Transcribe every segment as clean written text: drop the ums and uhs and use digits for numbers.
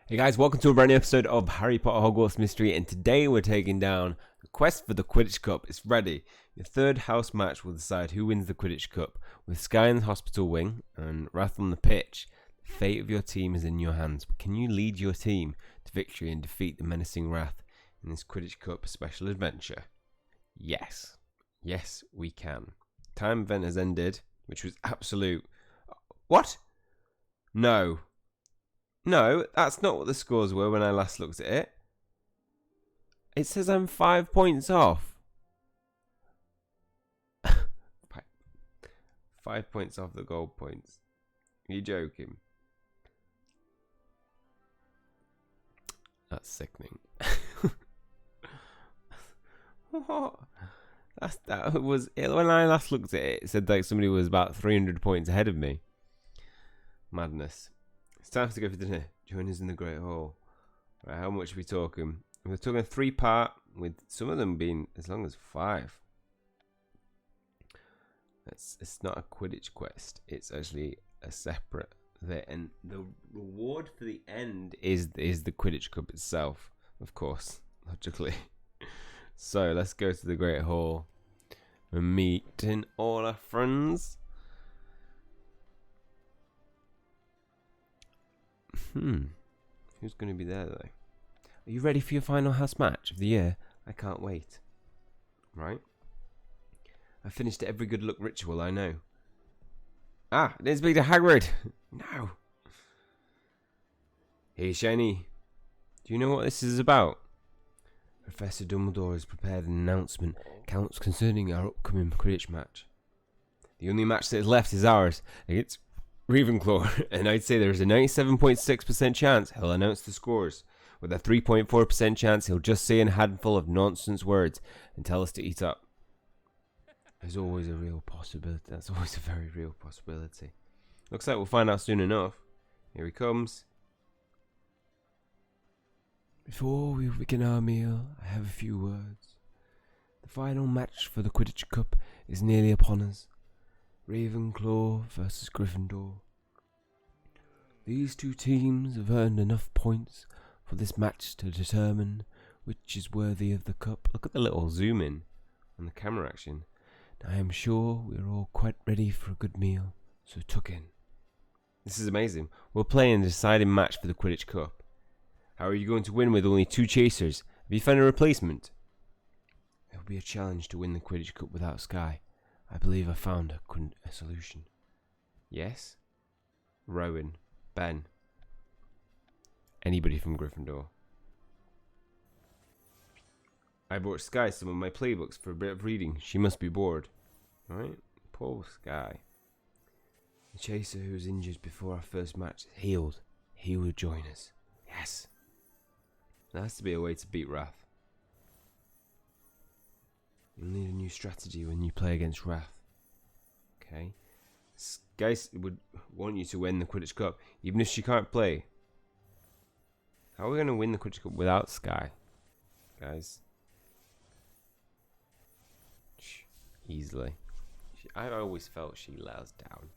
Hey guys, welcome to a brand new episode of Harry Potter Hogwarts Mystery, and today we're taking down the quest for the Quidditch Cup. It's ready. Your third house match will decide who wins the Quidditch Cup. With Sky in the hospital wing and Wrath on the pitch, the fate of your team is in your hands. But can you lead your team to victory and defeat the menacing Wrath in this Quidditch Cup special adventure? Yes. Yes, we can. Time event has ended, which was absolute... What? No. No, that's not what the scores were when I last looked at it. It says I'm 5 points off. 5 points off the gold points. Are you joking? That's sickening. What? That was it. When I last looked at it, it said like somebody was about 300 points ahead of me. Madness. It's time to go for dinner. Join us in the Great Hall. Right, how much are we talking? We're talking a 3-part, with some of them being as long as 5. It's not a Quidditch quest. It's actually a separate bit, and the reward for the end is the Quidditch Cup itself, of course, logically. So let's go to the Great Hall. We're meeting all our friends. Who's going to be there though? Are you ready for your final house match of the year? I can't wait. Right? I finished every good luck ritual I know. Ah, I didn't speak to Hagrid. No. Hey, Shiny. Do you know what this is about? Professor Dumbledore has prepared an announcement concerning our upcoming Quidditch match. The only match that is left is ours against Ravenclaw, and I'd say there's a 97.6% chance he'll announce the scores, with a 3.4% chance he'll just say a handful of nonsense words and tell us to eat up. There's always a real possibility. That's always a very real possibility. Looks like we'll find out soon enough. Here he comes. Before we begin our meal, I have a few words. The final match for the Quidditch Cup is nearly upon us. Ravenclaw versus Gryffindor. These two teams have earned enough points for this match to determine which is worthy of the cup. Look at the little zoom in on the camera action. I am sure we are all quite ready for a good meal, so tuck in. This is amazing. We're playing a deciding match for the Quidditch Cup. How are you going to win with only 2 chasers? Have you found a replacement? It will be a challenge to win the Quidditch Cup without Sky. I believe I found a solution. Yes? Rowan. Ben. Anybody from Gryffindor. I brought Sky some of my playbooks for a bit of reading. She must be bored. Right? Poor Sky. The chaser who was injured before our first match is healed. He will join us. Yes. There has to be a way to beat Wrath. You'll need a new strategy when you play against Wrath. Okay. Sky would want you to win the Quidditch Cup, even if she can't play. How are we going to win the Quidditch Cup without Sky? Guys. Easily. I always felt she let us down.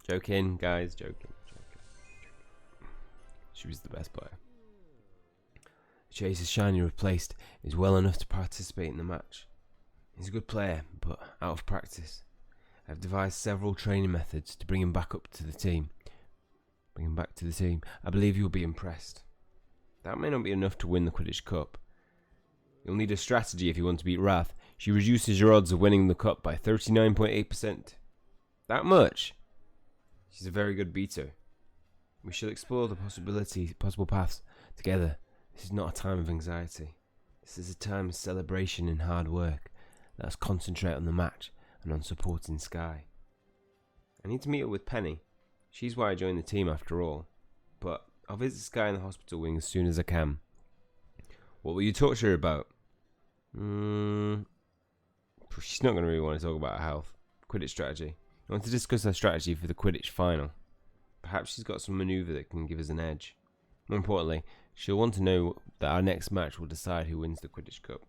Joking, guys. Joking. She was the best player. Chase's shiny replaced is well enough to participate in the match. He's a good player, but out of practice. I've devised several training methods to bring him back up to the team. I believe you'll be impressed. That may not be enough to win the Quidditch Cup. You'll need a strategy if you want to beat Wrath. She reduces your odds of winning the cup by 39.8%. That much? She's a very good beater. We shall explore the possible paths together. This is not a time of anxiety. This is a time of celebration and hard work. Let us concentrate on the match and on supporting Sky. I need to meet up with Penny. She's why I joined the team after all. But I'll visit Sky in the hospital wing as soon as I can. What will you talk to her about? She's not going to really want to talk about her health. Quidditch strategy. I want to discuss her strategy for the Quidditch final. Perhaps she's got some manoeuvre that can give us an edge. More importantly, she'll want to know that our next match will decide who wins the Quidditch Cup.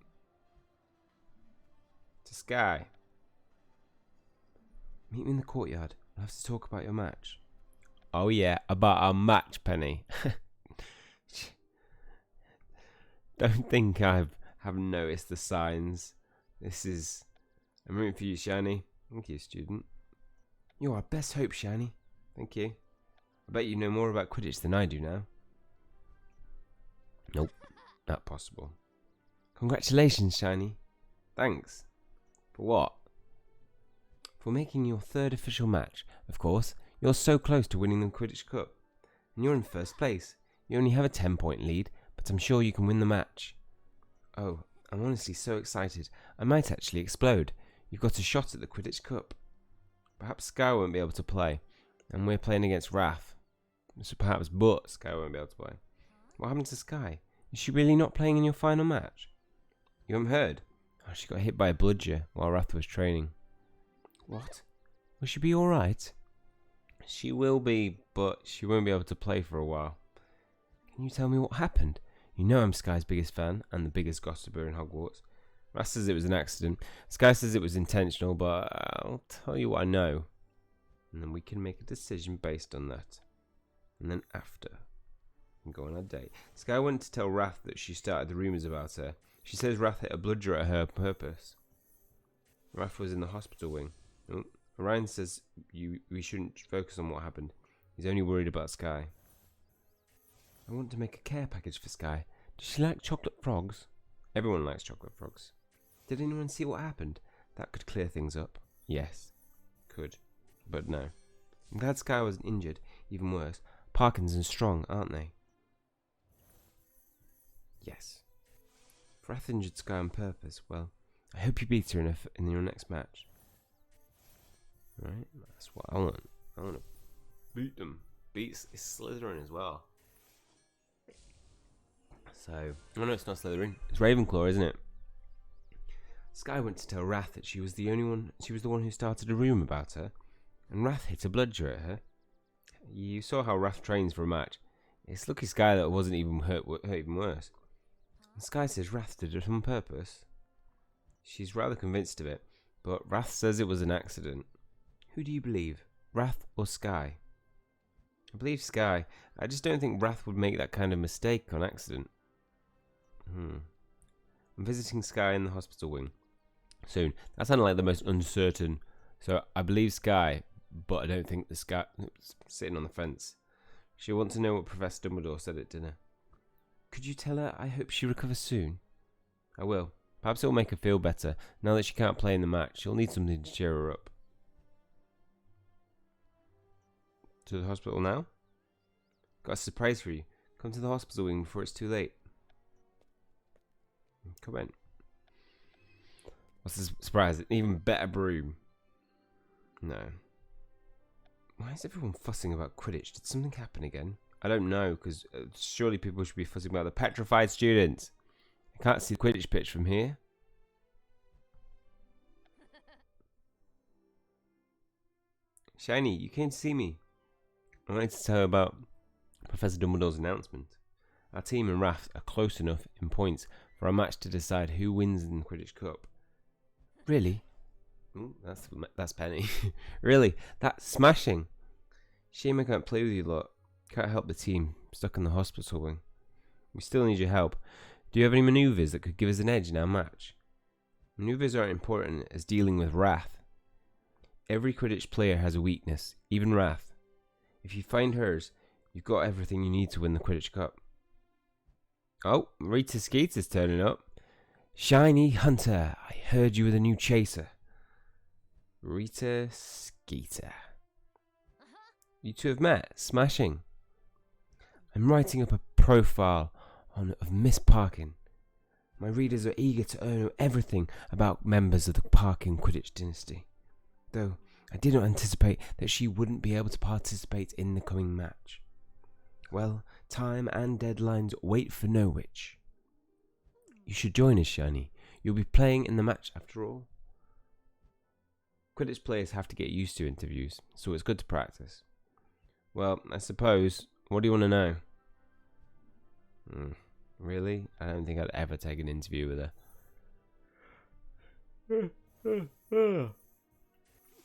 To Sky. Meet me in the courtyard. we'll have to talk about your match. Oh yeah, about our match, Penny. Don't think I haven't noticed the signs. I'm rooting for you, Shiny. Thank you, student. You're our best hope, Shiny. Thank you. I bet you know more about Quidditch than I do now. Nope, not possible. Congratulations, Shiny. Thanks. For what? For making your third official match. Of course, you're so close to winning the Quidditch Cup. And you're in first place. You only have a 10-point lead, but I'm sure you can win the match. Oh, I'm honestly so excited. I might actually explode. You've got a shot at the Quidditch Cup. Perhaps Sky won't be able to play, and we're playing against Wrath. So perhaps Sky won't be able to play. What happened to Sky? Is she really not playing in your final match? You haven't heard? Oh, she got hit by a bludger while Wrath was training. What? Will she be alright? She will be, but she won't be able to play for a while. Can you tell me what happened? You know I'm Sky's biggest fan and the biggest gossiper in Hogwarts. Wrath says it was an accident. Sky says it was intentional, but I'll tell you what I know. And then we can make a decision based on that. And then after, we can go on our date. Sky went to tell Wrath that she started the rumours about her. She says Wrath hit a bludger at her purpose. Wrath was in the hospital wing. Orion says we shouldn't focus on what happened. He's only worried about Sky. I want to make a care package for Sky. Does she like chocolate frogs? Everyone likes chocolate frogs. Did anyone see what happened? That could clear things up. Yes. Could. But no. I'm glad Sky wasn't injured. Even worse. Parkinson's strong, aren't they? Yes. If Wrath injured Sky on purpose, well, I hope you beat her in your next match. Right? That's what I want. I want to beat them. Beat Slytherin as well. So, oh no, it's not Slytherin. It's Ravenclaw, isn't it? Sky went to tell Wrath that she was the one who started a rumour about her, and Wrath hit a bludger at her. You saw how Wrath trains for a match. It's lucky Sky that it wasn't even hurt even worse. And Sky says Wrath did it on purpose. She's rather convinced of it, but Wrath says it was an accident. Who do you believe, Wrath or Sky? I believe Sky. I just don't think Wrath would make that kind of mistake on accident. I'm visiting Sky in the hospital wing soon. That sounded like the most uncertain. So I believe Sky, but I don't think the Sky sitting on the fence. She'll want to know what Professor Dumbledore said at dinner. Could you tell her I hope she recovers soon? I will. Perhaps it'll make her feel better. Now that she can't play in the match, she'll need something to cheer her up. To the hospital now? Got a surprise for you. Come to the hospital wing before it's too late. Come in. What's the surprise? An even better broom. No. Why is everyone fussing about Quidditch? Did something happen again? I don't know, because surely people should be fussing about the petrified students. I can't see the Quidditch pitch from here. Shiny, you came to see me. I wanted to tell you about Professor Dumbledore's announcement. Our team and Wrath are close enough in points for a match to decide who wins in the Quidditch Cup. Really? Ooh, that's Penny. Really? That's smashing. Shame I can't play with you lot. Can't help the team stuck in the hospital wing. We still need your help. Do you have any manoeuvres that could give us an edge in our match? Manoeuvres aren't important as dealing with Wrath. Every Quidditch player has a weakness, even Wrath. If you find hers, you've got everything you need to win the Quidditch Cup. Oh, Rita Skeeter's turning up. Goshinyhunting, I heard you were the new chaser. Rita Skeeter. You two have met. Smashing. I'm writing up a profile of Miss Parkin. My readers are eager to know everything about members of the Parkin Quidditch dynasty. Though I did not anticipate that she wouldn't be able to participate in the coming match. Well, time and deadlines wait for no witch. You should join us, Shiny. You'll be playing in the match after all. Quidditch players have to get used to interviews, so it's good to practice. Well, I suppose. What do you want to know? Really? I don't think I'd ever take an interview with her.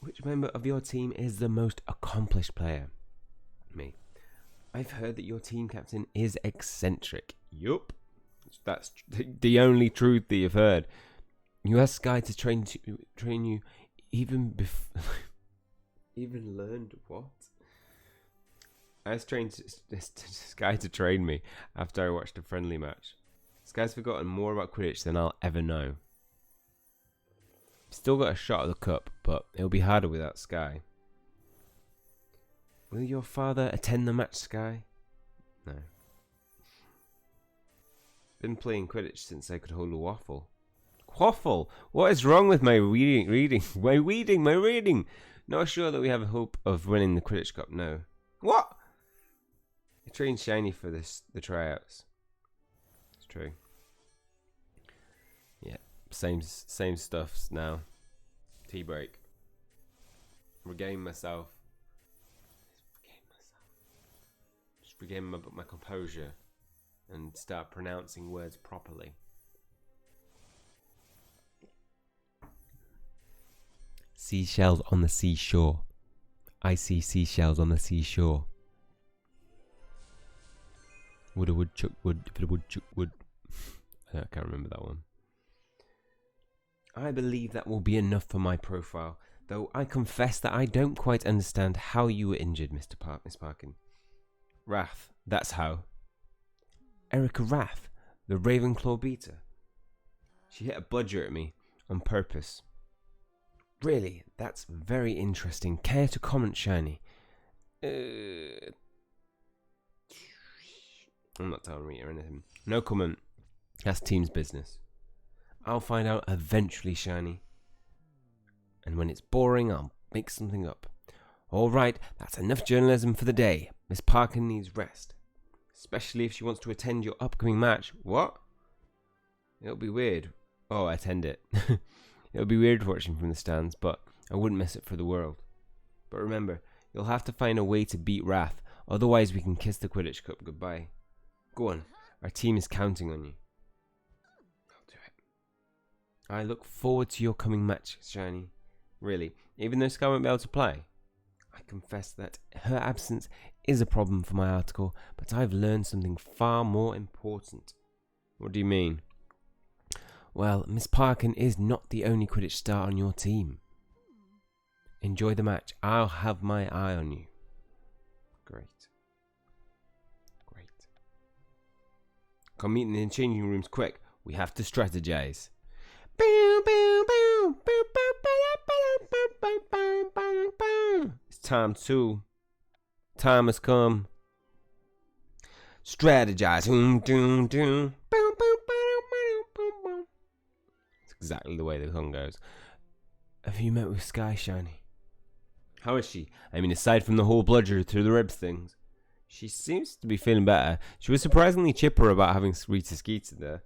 Which member of your team is the most accomplished player? Me. I've heard that your team captain is eccentric. Yup. That's the only truth that you've heard. You asked Sky to train you even even learned what? I was trained Sky to train me after I watched a friendly match. Sky's forgotten more about Quidditch than I'll ever know. Still got a shot at the cup, but it'll be harder without Sky. Will your father attend the match, Sky? No. Been playing Quidditch since I could hold a waffle. Waffle? What is wrong with my reading? My reading! Not sure that we have a hope of winning the Quidditch Cup, no. What? I trained Shiny for the tryouts. It's true. Yeah, same stuff now. Tea break. Regain myself. Just regain my composure and start pronouncing words properly. Seashells on the seashore. I see seashells on the seashore. Would a woodchuck would if a woodchuck would. I can't remember that one. I believe that will be enough for my profile, though I confess that I don't quite understand how you were injured, Miss Parkin. Wrath, that's how. Erica Wrath, the Ravenclaw beater. She hit a bludger at me on purpose. Really, that's very interesting. Care to comment, Shiny? I'm not telling Rita or anything. No comment. That's team's business. I'll find out eventually, Shiny. And when it's boring, I'll make something up. Alright, that's enough journalism for the day. Miss Parkin needs rest. Especially if she wants to attend your upcoming match. What? It'll be weird. Oh, attend it. It'll be weird watching from the stands, but I wouldn't miss it for the world. But remember, you'll have to find a way to beat Wrath, otherwise we can kiss the Quidditch Cup goodbye. Go on, our team is counting on you. I'll do it. I look forward to your coming match, Shiny. Really, even though Sky won't be able to play. I confess that her absence is a problem for my article, but I've learned something far more important. What do you mean? Well, Miss Parkin is not the only Quidditch star on your team. Enjoy the match. I'll have my eye on you. Great. Come meet in the changing rooms quick. We have to strategize. It's time too. Time has come. Strategize. It's exactly the way the song goes. Have you met with Sky, Shiny? How is she? I mean, aside from the whole bludger through the ribs things. She seems to be feeling better. She was surprisingly chipper about having Rita Skeeter there.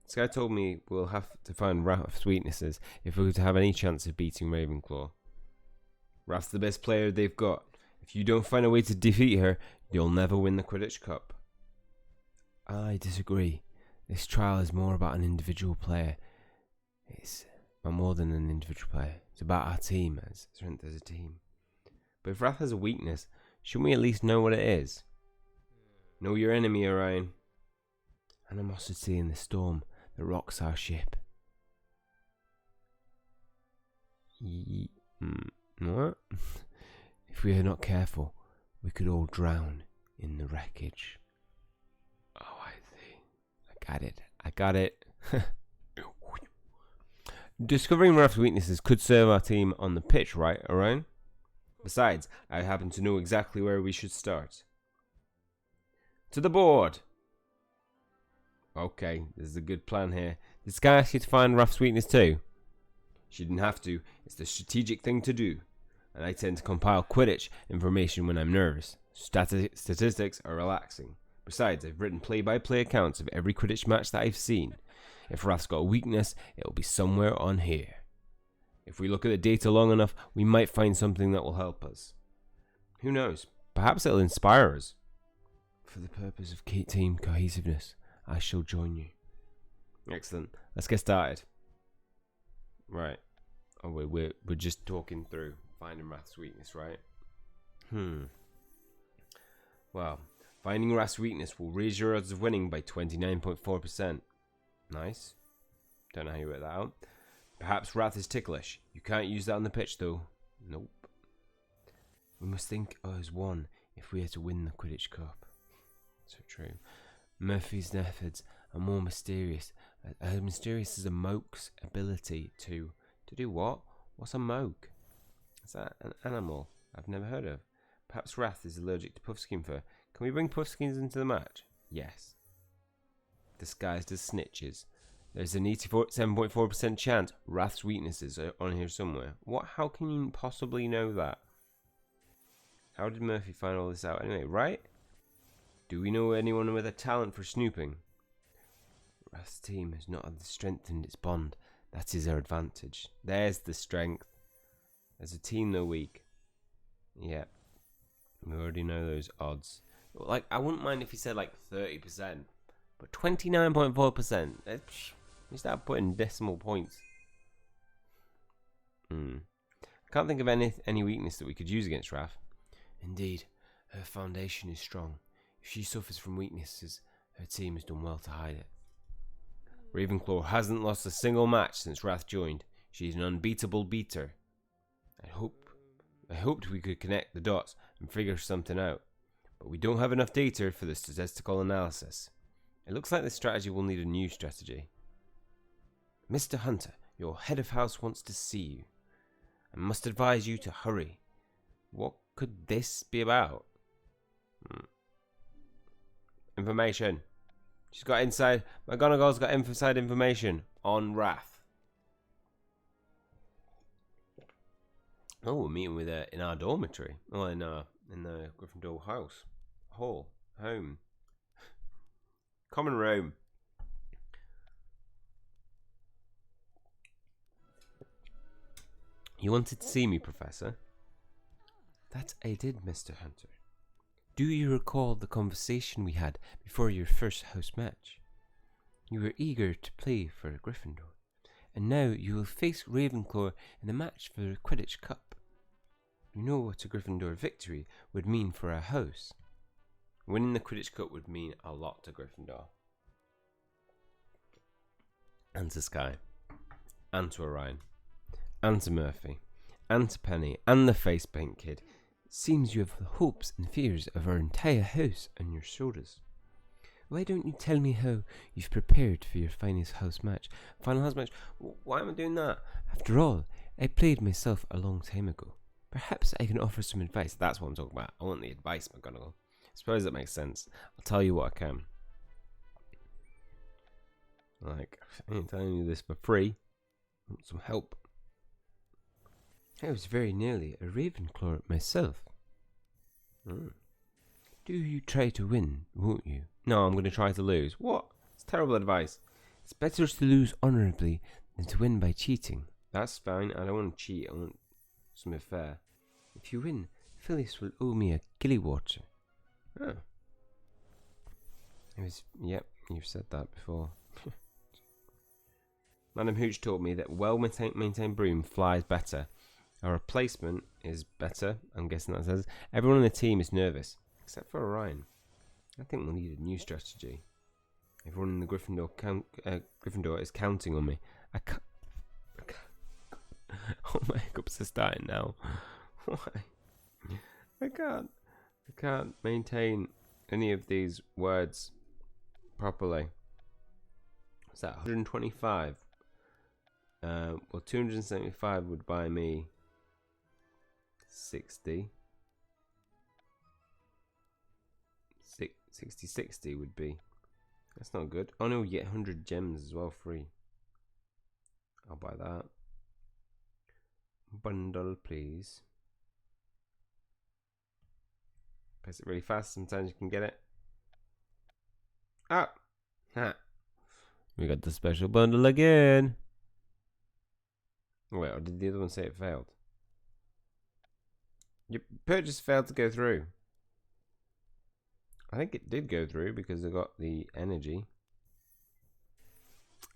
Sky told me we'll have to find Raph's weaknesses if we're to have any chance of beating Ravenclaw. Raph's the best player they've got. If you don't find a way to defeat her, you'll never win the Quidditch Cup. I disagree. This trial is more about an individual player. It's more than an individual player. It's about our team, as strength as a team. But if Raph has a weakness, shouldn't we at least know what it is? Know your enemy, Orion. Animosity in the storm that rocks our ship. What? If we are not careful, we could all drown in the wreckage. Oh, I see. I got it. Discovering Raph's weaknesses could serve our team on the pitch, right, Orion? Besides, I happen to know exactly where we should start. To the board! Okay, this is a good plan here. Did Sky ask you to find Raph's weakness too? She didn't have to. It's the strategic thing to do. And I tend to compile Quidditch information when I'm nervous. Statistics are relaxing. Besides, I've written play-by-play accounts of every Quidditch match that I've seen. If Raph's got a weakness, it'll be somewhere on here. If we look at the data long enough, we might find something that will help us. Who knows? Perhaps it'll inspire us. For the purpose of team cohesiveness, I shall join you. Excellent. Let's get started. Right. Oh, we're just talking through. finding Wrath's weakness, right? Well, finding Wrath's weakness will raise your odds of winning by 29.4%. Nice. Don't know how you work that out. Perhaps Wrath is ticklish. You can't use that on the pitch, though. Nope. We must think as one if we are to win the Quidditch Cup. So true. Murphy's methods are more mysterious. As mysterious as a moke's ability to do what? What's a moke? Is that an animal I've never heard of? Perhaps Wrath is allergic to puffskein fur. Can we bring puffskeins into the match? Yes. Disguised as snitches. There's an 87.4% chance Wrath's weaknesses are on here somewhere. What? How can you possibly know that? How did Murphy find all this out anyway, right? Do we know anyone with a talent for snooping? Wrath's team has not strengthened its bond. That is our advantage. There's the strength. As a team, they're weak. Yeah. We already know those odds. Like, I wouldn't mind if he said like 30%. But 29.4%. You start putting decimal points. I can't think of any weakness that we could use against Wrath. Indeed, her foundation is strong. If she suffers from weaknesses, her team has done well to hide it. Ravenclaw hasn't lost a single match since Wrath joined. She's an unbeatable beater. I hoped we could connect the dots and figure something out, but we don't have enough data for the statistical analysis. It looks like this strategy will need a new strategy. Mr. Hunter, your head of house wants to see you. I must advise you to hurry. What could this be about? Information. She's got inside. McGonagall's got inside information on Wrath. Oh, we're meeting with her in our dormitory. Oh, in the Gryffindor house, home, common room. You wanted to see me, Professor? That I did, Mr. Hunter. Do you recall the conversation we had before your first house match? You were eager to play for Gryffindor, and now you will face Ravenclaw in a match for the Quidditch Cup. You know what a Gryffindor victory would mean for our house. Winning the Quidditch Cup would mean a lot to Gryffindor. And to Sky. And to Orion. And to Murphy. And to Penny. And the face paint kid. It seems you have the hopes and fears of our entire house on your shoulders. Why don't you tell me how you've prepared for your final house match? Why am I doing that? After all, I played myself a long time ago. Perhaps I can offer some advice. That's what I'm talking about. I want the advice, McGonagall. I suppose that makes sense. I'll tell you what I can. Like, I ain't telling you this for free. I want some help. I was very nearly a Ravenclaw myself. Do you try to win, won't you? No, I'm going to try to lose. What? It's terrible advice. It's better to lose honourably than to win by cheating. That's fine. I don't want to cheat. I want something fair. If you win, Phyllis will owe me a gilly water. Oh. Yep, you've said that before. Madam Hooch taught me that well-maintained broom flies better. A replacement is better. I'm guessing that says. Everyone on the team is nervous, except for Orion. I think we'll need a new strategy. Everyone in the Gryffindor is counting on me. I can't. Oh, my hiccups are starting now. Why? I can't maintain any of these words properly. What's that? 125. Well, 275 would buy me 60. 60 would be. That's not good. Oh no, you get 100 gems as well free. I'll buy that. Bundle, please. Press it really fast. Sometimes you can get it. Ah! Ha! We got the special bundle again. Wait, or did the other one say it failed? Your purchase failed to go through. I think it did go through because I got the energy.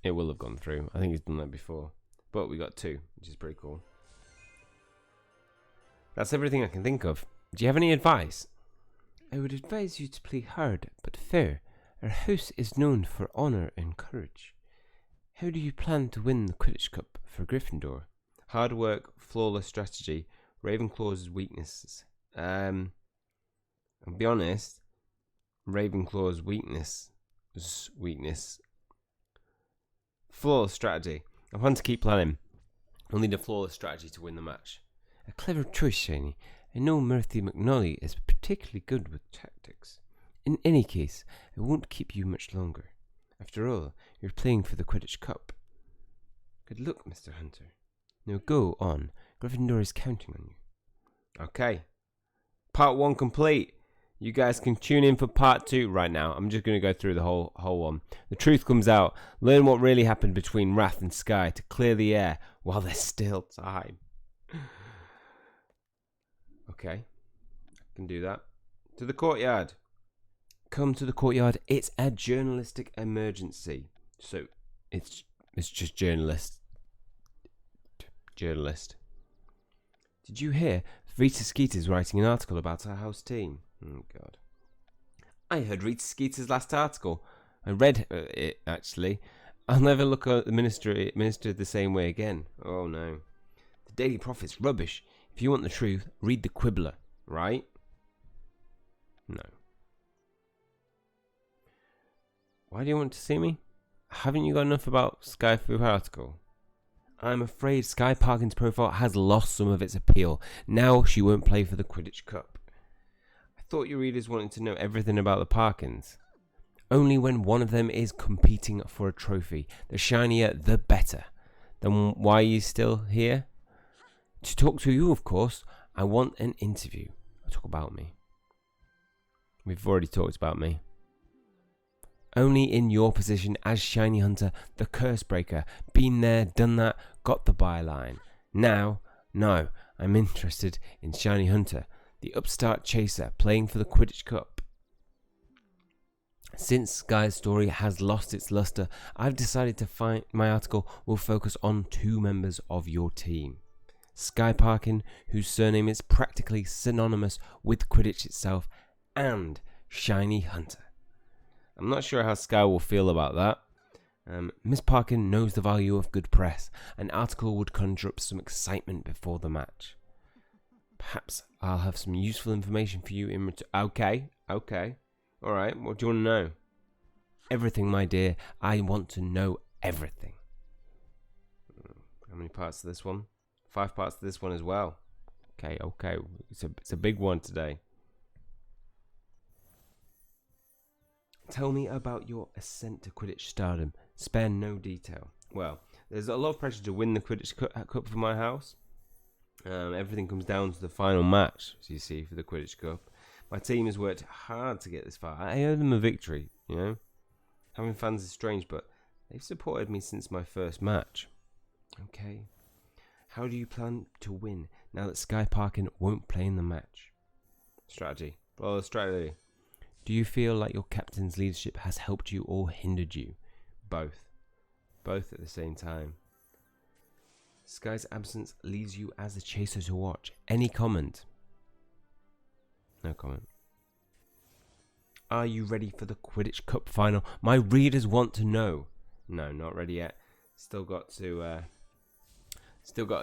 It will have gone through. I think he's done that before. But we got 2, which is pretty cool. That's everything I can think of. Do you have any advice? I would advise you to play hard but fair. Our house is known for honour and courage. How do you plan to win the Quidditch Cup for Gryffindor? Hard work, flawless strategy, Ravenclaw's weaknesses. I'll be honest, Ravenclaw's weakness. Flawless strategy. I want to keep planning. We'll need a flawless strategy to win the match. A clever choice, Shiny. I know Murphy McNally is particularly good with tactics. In any case, it won't keep you much longer. After all, you're playing for the Quidditch Cup. Good luck, Mr. Hunter. Now go on. Gryffindor is counting on you. Okay. Part 1 complete. You guys can tune in for part 2 right now. I'm just going to go through the whole one. The truth comes out. Learn what really happened between Wrath and Sky to clear the air while there's still time. Okay. I can do that. To the courtyard. Come to the courtyard. It's a journalistic emergency. So, it's just journalist. Did you hear? Rita Skeeter's writing an article about our house team. Oh, God. I heard Rita Skeeter's last article. I read it, actually. I'll never look at the minister the same way again. Oh, no. The Daily Prophet's rubbish. If you want the truth, read the Quibbler, right? No. Why do you want to see me? Haven't you got enough about Sky for your article? I'm afraid Sky Parkin's profile has lost some of its appeal. Now she won't play for the Quidditch Cup. I thought your readers wanted to know everything about the Parkins. Only when one of them is competing for a trophy. The shinier, the better. Then why are you still here? To talk to you, of course. I want an interview. Talk about me. We've already talked about me. Only in your position as Shiny Hunter, the Curse Breaker. Been there, done that, got the byline. Now, no, I'm interested in Shiny Hunter, the upstart chaser playing for the Quidditch Cup. Since Sky's story has lost its luster, I've decided to find my article will focus on 2 members of your team. Sky Parkin, whose surname is practically synonymous with Quidditch itself, and Shiny Hunter. I'm not sure how Sky will feel about that. Miss Parkin knows the value of good press. An article would conjure up some excitement before the match. Perhaps I'll have some useful information for you in return. Okay. Alright, what do you want to know? Everything, my dear. I want to know everything. How many parts to this one? 5 parts to this one as well. Okay. It's a big one today. Tell me about your ascent to Quidditch stardom. Spare no detail. Well, there's a lot of pressure to win the Quidditch Cup for my house. Everything comes down to the final match, as you see, for the Quidditch Cup. My team has worked hard to get this far. I owe them a victory, you know. Having fans is strange, but they've supported me since my first match. Okay. How do you plan to win now that Sky Parkin won't play in the match? Strategy. Well, strategy. Do you feel like your captain's leadership has helped you or hindered you? Both. Both at the same time. Sky's absence leaves you as a chaser to watch. Any comment? No comment. Are you ready for the Quidditch Cup final? My readers want to know. No, not ready yet. Still got to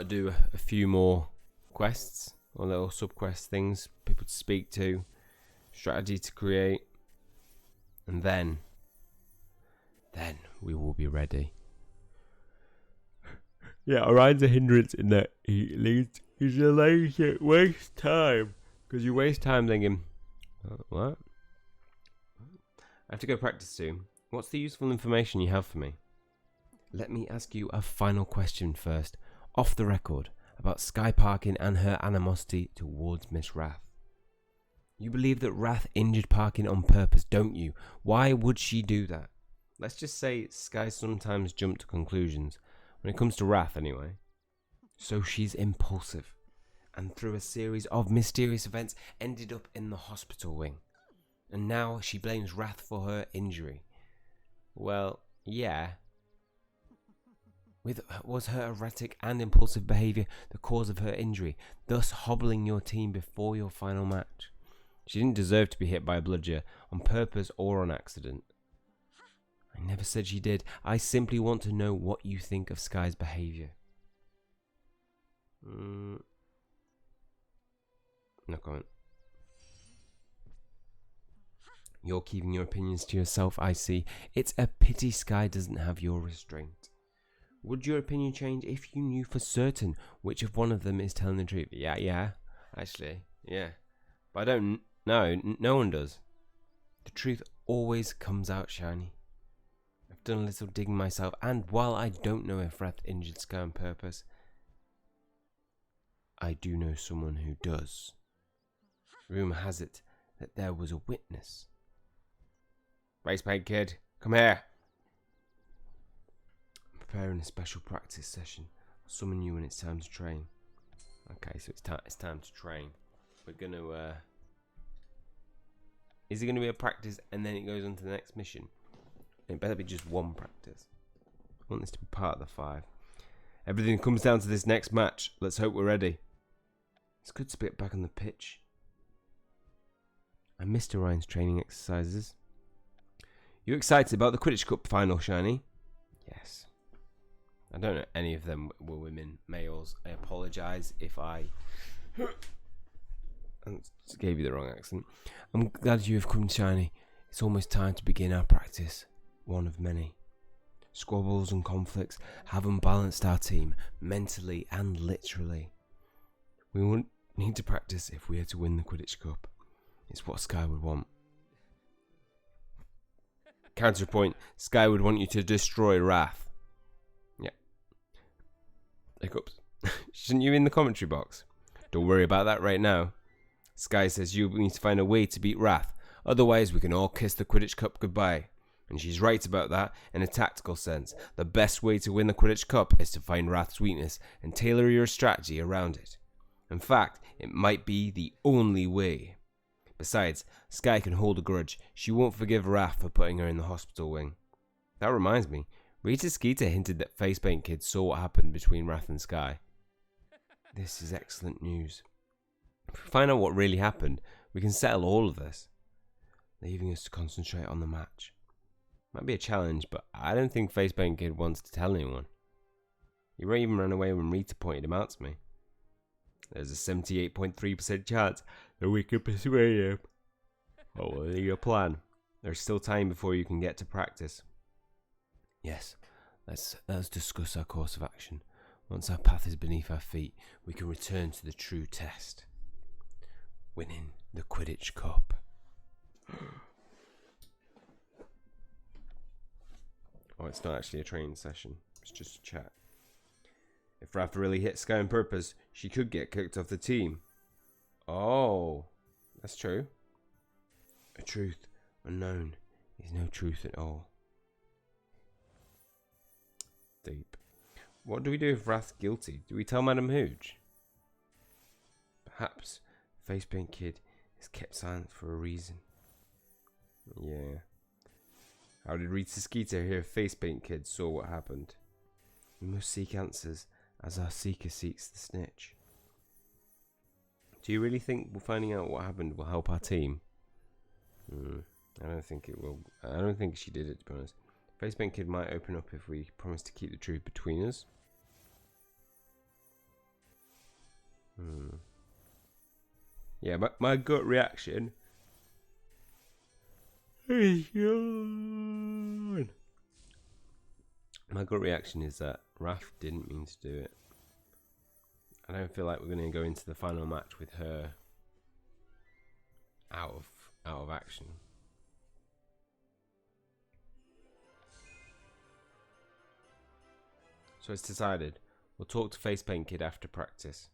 do a few more quests or little sub-quest things, people to speak to. Strategy to create, and then we will be ready. Yeah, Orion's a hindrance in that he delays it, wastes time. Because you waste time thinking, what? I have to go practice soon. What's the useful information you have for me? Let me ask you a final question first, off the record, about Sky Parkin and her animosity towards Miss Wrath. You believe that Wrath injured Parkin on purpose, don't you? Why would she do that? Let's just say Sky sometimes jump to conclusions. When it comes to Wrath, anyway. So she's impulsive. And through a series of mysterious events, ended up in the hospital wing. And now she blames Wrath for her injury. Well, yeah. Was her erratic and impulsive behaviour the cause of her injury, thus hobbling your team before your final match? She didn't deserve to be hit by a bludger, on purpose or on accident. I never said she did. I simply want to know what you think of Sky's behaviour. No comment. You're keeping your opinions to yourself, I see. It's a pity Sky doesn't have your restraint. Would your opinion change if you knew for certain which of one of them is telling the truth? Yeah, actually, yeah. But I don't know, no one does. The truth always comes out shiny. I've done a little digging myself, and while I don't know if Wrath injured Sky on purpose, I do know someone who does. Rumour has it that there was a witness. Racepaint kid, come here. I'm preparing a special practice session. I'll summon you when it's time to train. Okay, so it's time to train. We're gonna is it gonna be a practice and then it goes on to the next mission? It better be just one practice. I want this to be part of the 5. Everything comes down to this next match. Let's hope we're ready. It's good to get back on the pitch. I missed Orion's training exercises. You excited about the Quidditch Cup final, Shiny? Yes. I don't know any of them were women, males. I apologise if I gave you the wrong accent. I'm glad you have come, Shiny. It's almost time to begin our practice. One of many. Squabbles and conflicts have unbalanced our team, mentally and literally. We won't need to practice if we are to win the Quidditch Cup. It's what Sky would want. Counterpoint, Sky would want you to destroy Wrath. Yeah. Hiccups. Shouldn't you in the commentary box? Don't worry about that right now. Sky says you need to find a way to beat Wrath. Otherwise, we can all kiss the Quidditch Cup goodbye. And she's right about that in a tactical sense. The best way to win the Quidditch Cup is to find Wrath's weakness and tailor your strategy around it. In fact, it might be the only way. Besides, Sky can hold a grudge. She won't forgive Wrath for putting her in the hospital wing. That reminds me, Rita Skeeter hinted that Facepaint Kid saw what happened between Wrath and Sky. This is excellent news. If we find out what really happened, we can settle all of this, leaving us to concentrate on the match. Might be a challenge, but I don't think Facepaint Kid wants to tell anyone. He even ran away when Rita pointed him out to me. There's a 78.3% chance that we could persuade him. What will be your plan? There's still time before you can get to practice. Yes, let's discuss our course of action. Once our path is beneath our feet, we can return to the true test. Winning the Quidditch Cup. Oh, it's not actually a training session. It's just a chat. If Wrath really hit Sky on purpose, she could get kicked off the team. Oh, that's true. A truth unknown is no truth at all. Deep. What do we do if Wrath's guilty? Do we tell Madam Hooch? Perhaps Facepaint Kid is kept silent for a reason. Yeah. How did Rita Skeeter hear Facepaint Kid saw what happened? We must seek answers as our seeker seeks the snitch. Do you really think finding out what happened will help our team? I don't think it will. I don't think she did it, to be honest. Facepaint Kid might open up if we promise to keep the truth between us. Yeah, my gut reaction is my gut reaction is that Raph didn't mean to do it. I don't feel like we're going to go into the final match with her out of action. So it's decided. We'll talk to Facepaint Kid after practice.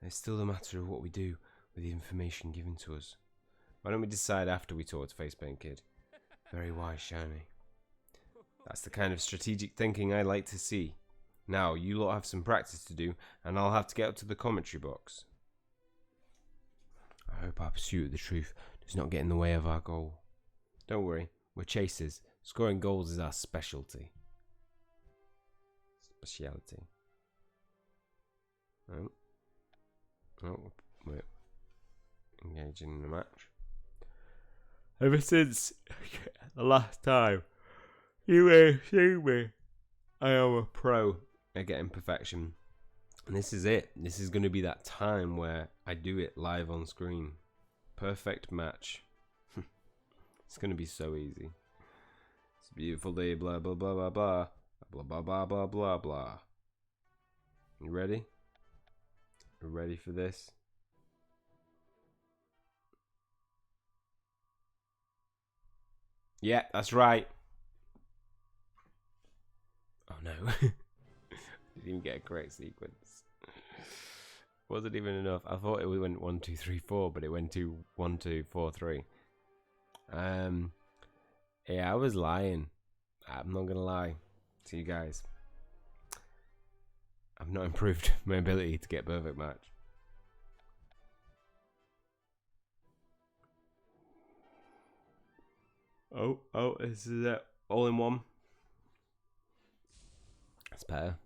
There's still the matter of what we do with the information given to us. Why don't we decide after we talk to Facepaint Kid? Very wise, Shiny. That's the kind of strategic thinking I like to see. Now, you lot have some practice to do, and I'll have to get up to the commentary box. I hope our pursuit of the truth does not get in the way of our goal. Don't worry, we're chasers. Scoring goals is our specialty. speciality. Oh. Oh, we're engaging in a match. Ever since the last time you have seen me, I am a pro at getting perfection. And this is it. This is going to be that time where I do it live on screen. Perfect match. It's going to be so easy. It's a beautiful day, blah, blah, blah, blah, blah. Blah, blah, blah, blah, blah, blah. You ready? You ready for this? Yeah, that's right. Oh no. Didn't even get a correct sequence. Wasn't even enough. I thought it went 1, 2, 3, 4, but it went to 1, 2, 4, 3. Yeah, I was lying. I'm not gonna lie to you guys. I've not improved my ability to get perfect match. Oh, this is it. All in one. That's better.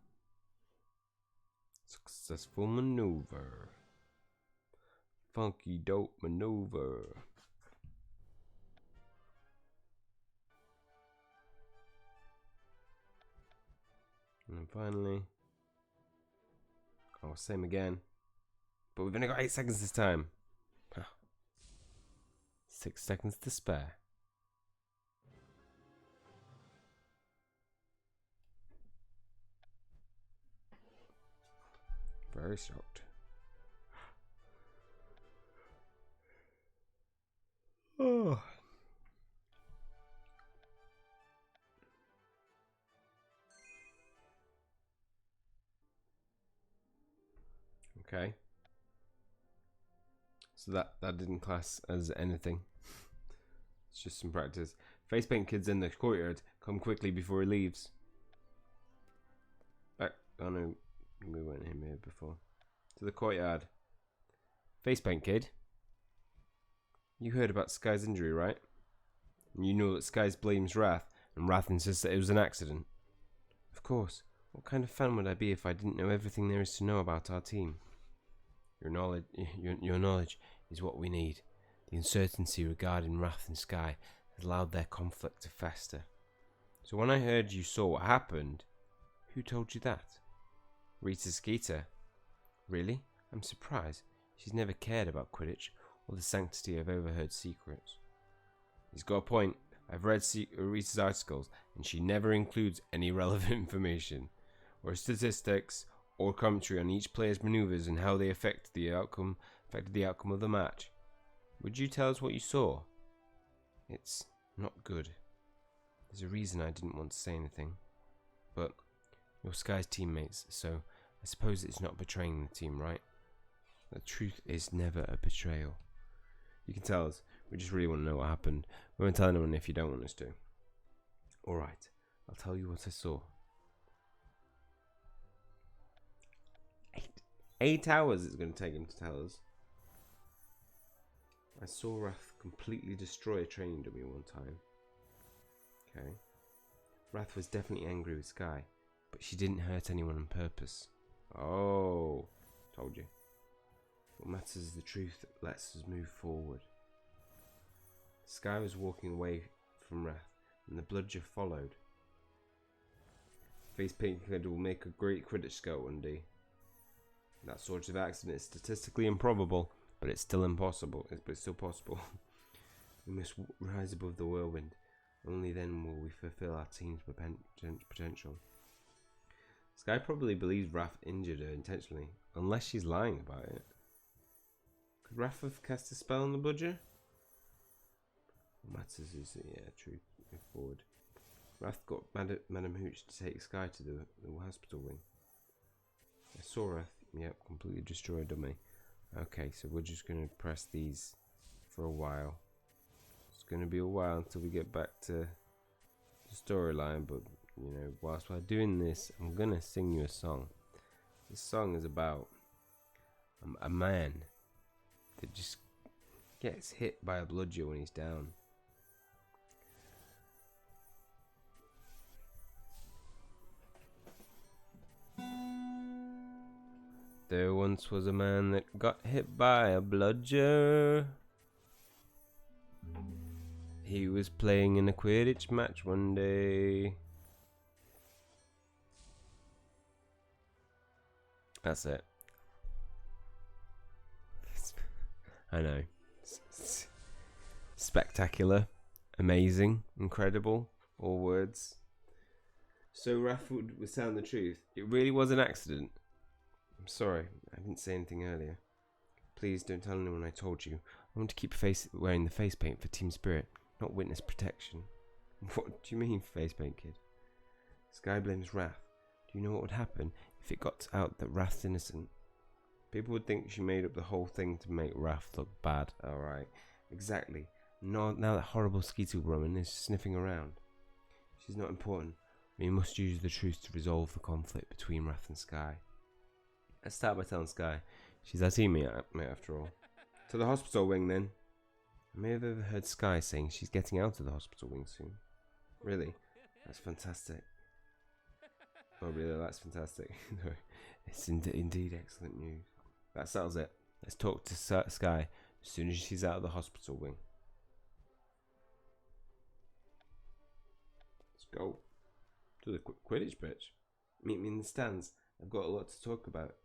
Successful maneuver. Funky dope maneuver. And then finally. Oh, same again. But we've only got 8 seconds this time. 6 seconds to spare. Very shocked. Oh. Okay. So that didn't class as anything. It's just some practice. Face paint kid's in the courtyard. Come quickly before he leaves. Oh no, we weren't here before. To the courtyard. Face paint kid. You heard about Sky's injury, right? And you know that Sky blames Wrath, and Wrath insists that it was an accident. Of course. What kind of fan would I be if I didn't know everything there is to know about our team? Your knowledge is what we need. The uncertainty regarding Wrath and Sky has allowed their conflict to fester. So when I heard you saw what happened, who told you that? Rita Skeeter. Really? I'm surprised. She's never cared about Quidditch or the sanctity of overheard secrets. He's got a point. I've read Rita's articles, and she never includes any relevant information, or statistics, or commentary on each player's maneuvers and how they affected the outcome of the match. Would you tell us what you saw? It's not good. There's a reason I didn't want to say anything. But you're Sky's teammates, so I suppose it's not betraying the team, right? The truth is never a betrayal. You can tell us. We just really want to know what happened. We won't tell anyone if you don't want us to. Alright, I'll tell you what I saw. 8 hours it's going to take him to tell us. I saw Wrath completely destroy a training dummy one time. Okay. Wrath was definitely angry with Sky, but she didn't hurt anyone on purpose. Oh, told you. What matters is the truth that lets us move forward. Sky was walking away from Wrath, and the bludger followed. Face paint kid will make a great Quidditch scout one day. That sort of accident is statistically improbable, but it's still impossible. But it's still possible. We must rise above the whirlwind. Only then will we fulfill our team's potential. Sky probably believes Wrath injured her intentionally, unless she's lying about it. Could Wrath have cast a spell on the bludger? What matters is, truth. Move forward. Wrath got Madam Hooch to take Sky to the hospital wing. I saw Wrath. Yep, completely destroyed dummy. Okay, so we're just going to press these for a while. It's going to be a while until we get back to the storyline, but, whilst we're doing this, I'm going to sing you a song. This song is about a man that just gets hit by a bludger when he's down. There once was a man that got hit by a bludger. He was playing in a Quidditch match one day. That's it. I know. Spectacular, amazing, incredible, all words. So Rafford was telling the truth. It really was an accident. I'm sorry, I didn't say anything earlier. Please don't tell anyone I told you. I want to keep wearing the face paint for team spirit, not witness protection. What do you mean, face paint, kid? Sky blames Wrath. Do you know what would happen if it got out that Wrath's innocent? People would think she made up the whole thing to make Wrath look bad. Alright, exactly. Now that horrible Skeeter woman is sniffing around. She's not important. We must use the truth to resolve the conflict between Wrath and Sky. Let's start by telling Sky. She's our teammate after all. To the hospital wing then. I may have overheard Sky saying she's getting out of the hospital wing soon. Really? That's fantastic. Oh really, that's fantastic. No, it's indeed excellent news. That settles it. Let's talk to Sky as soon as she's out of the hospital wing. Let's go to the Quidditch pitch. Meet me in the stands. I've got a lot to talk about.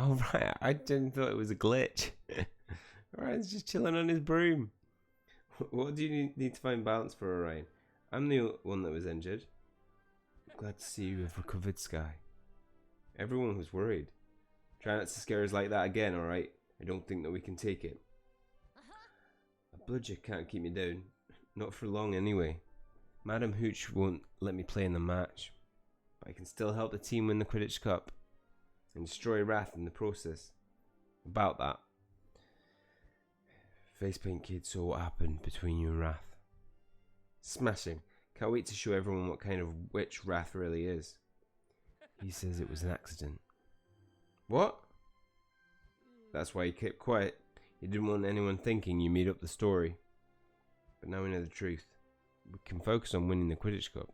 Oh right, I didn't thought it was a glitch. Ryan's just chilling on his broom. What do you need to find balance for, Orion? I'm the one that was injured. Glad to see you have recovered, Sky. Everyone was worried. Try not to scare us like that again, alright? I don't think that we can take it. A bludger can't keep me down. Not for long, anyway. Madam Hooch won't let me play in the match. But I can still help the team win the Quidditch Cup. And destroy Wrath in the process. About that. Facepaint Kid saw what happened between you and Wrath. Smashing. Can't wait to show everyone what kind of witch Wrath really is. He says it was an accident. What? That's why he kept quiet. He didn't want anyone thinking you made up the story. But now we know the truth. We can focus on winning the Quidditch Cup.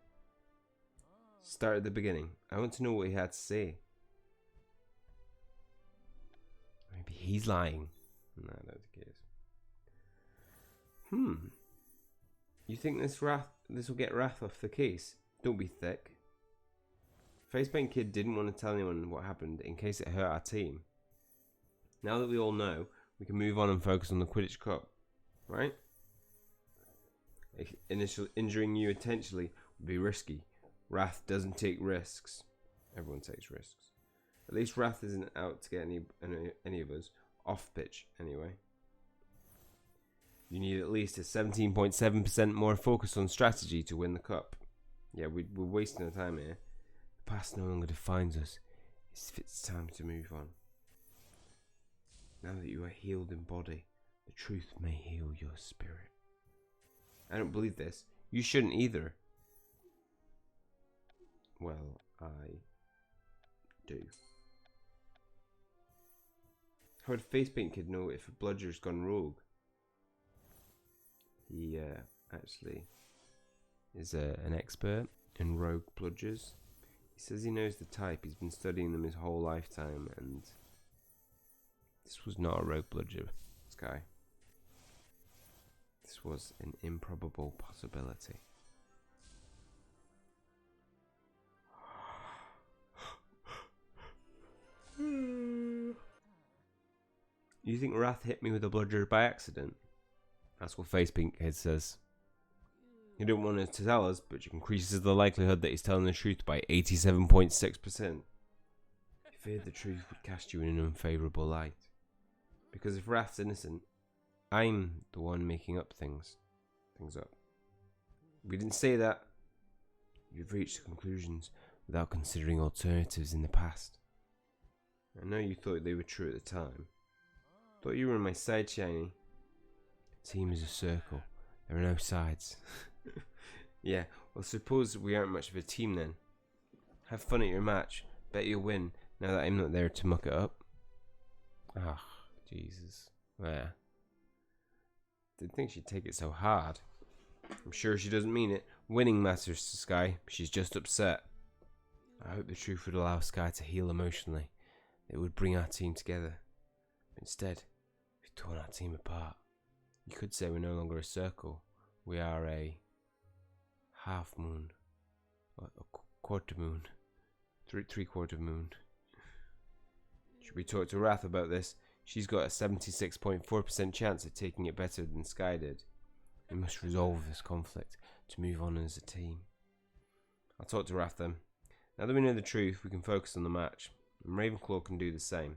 Start at the beginning. I want to know what he had to say. Maybe he's lying. No, I don't think he is. You think this will get Wrath off the case? Don't be thick. Facepaint Kid didn't want to tell anyone what happened in case it hurt our team. Now that we all know, we can move on and focus on the Quidditch Cup, right? Initially injuring you intentionally would be risky. Wrath doesn't take risks. Everyone takes risks. At least Wrath isn't out to get any of us off pitch anyway. You need at least a 17.7% more focus on strategy to win the cup. Yeah, we're wasting our time here. The past no longer defines us. It's time to move on. Now that you are healed in body, the truth may heal your spirit. I don't believe this. You shouldn't either. Well, I do. How would Facepaint Kid know if a bludger's gone rogue? He actually is an expert in rogue bludgers. He says he knows the type. He's been studying them his whole lifetime, and this was not a rogue bludger, Sky. This was an improbable possibility. You think Wrath hit me with a bludger by accident? That's what Facepaint Kid says. You don't want to tell us, but it increases the likelihood that he's telling the truth by 87.6%. He feared the truth would cast you in an unfavourable light. Because if Wrath's innocent, I'm the one making up things up. We didn't say that. You've reached conclusions without considering alternatives in the past. I know you thought they were true at the time. Thought you were on my side, Shiny. Team is a circle. There are no sides. Yeah, well suppose we aren't much of a team then. Have fun at your match. Bet you'll win now that I'm not there to muck it up. Ah, Jesus. Yeah. Didn't think she'd take it so hard. I'm sure she doesn't mean it. Winning matters to Sky. She's just upset. I hope the truth would allow Sky to heal emotionally. It would bring our team together. Instead, we've torn our team apart. You could say we're no longer a circle. We are a half moon. A quarter moon. Three-quarter moon. Should we talk to Wrath about this? She's got a 76.4% chance of taking it better than Sky did. We must resolve this conflict to move on as a team. I'll talk to Wrath then. Now that we know the truth, we can focus on the match. And Ravenclaw can do the same.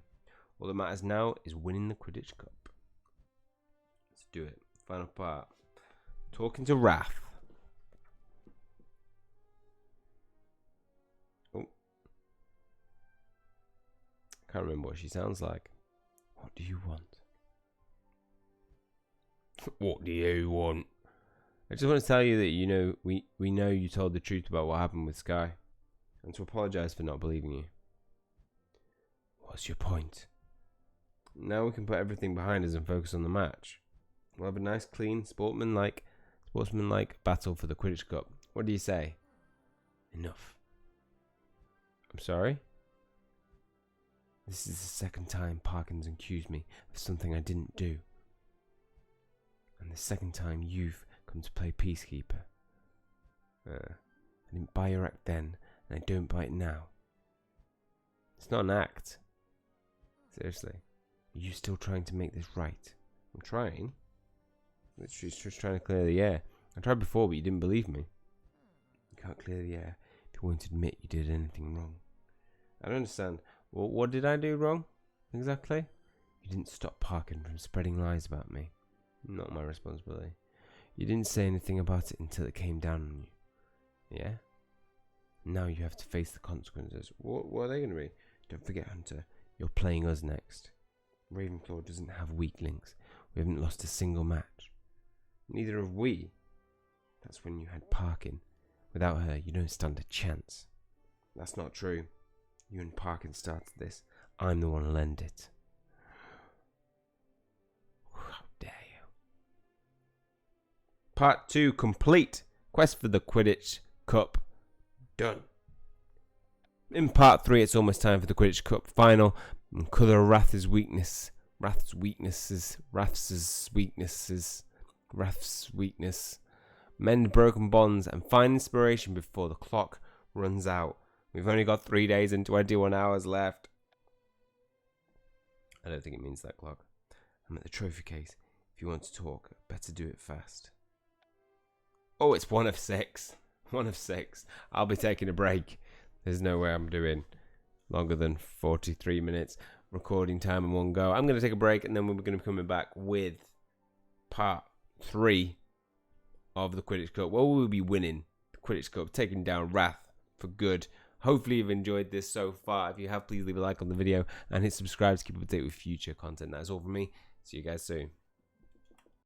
All that matters now is winning the Quidditch Cup. Let's do it. Final part. Talking to Wrath. Oh. Can't remember what she sounds like. What do you want? What do you want? I just want to tell you that, we know you told the truth about what happened with Sky. And to apologise for not believing you. What's your point? Now we can put everything behind us and focus on the match. We'll have a nice, clean, sportsmanlike battle for the Quidditch Cup. What do you say? Enough. I'm sorry? This is the second time Parkinson accused me of something I didn't do. And the second time you've come to play peacekeeper. I didn't buy your act then, and I don't buy it now. It's not an act. Seriously. Are you still trying to make this right? I'm trying. Literally just trying to clear the air. I tried before, but you didn't believe me. You can't clear the air if you won't admit you did anything wrong. I don't understand. Well, what did I do wrong? Exactly? You didn't stop Parkin from spreading lies about me. Not my responsibility. You didn't say anything about it until it came down on you. Yeah? Now you have to face the consequences. What are they going to be? Don't forget, Hunter, you're playing us next. Ravenclaw doesn't have weak links. We haven't lost a single match. Neither have we. That's when you had Parkin. Without her, you don't stand a chance. That's not true. You and Parkin started this. I'm the one who'll end it. How dare you. Part 2 complete. Quest for the Quidditch Cup done. In part 3, it's almost time for the Quidditch Cup final. Uncover Wrath's weakness. Wrath's weakness. Mend broken bonds and find inspiration before the clock runs out. We've only got 3 days and 21 hours left. I don't think it means that clock. I'm at the trophy case. If you want to talk, better do it fast. Oh, it's 1 of 6. 1 of 6. I'll be taking a break. There's no way I'm doing longer than 43 minutes recording time in one go. I'm going to take a break and then we're going to be coming back with part 3 of the Quidditch Cup. Well, we'll be winning the Quidditch Cup, taking down Wrath for good. Hopefully you've enjoyed this so far. If you have, please leave a like on the video and hit subscribe to keep up to date with future content. That's all from me. See you guys soon.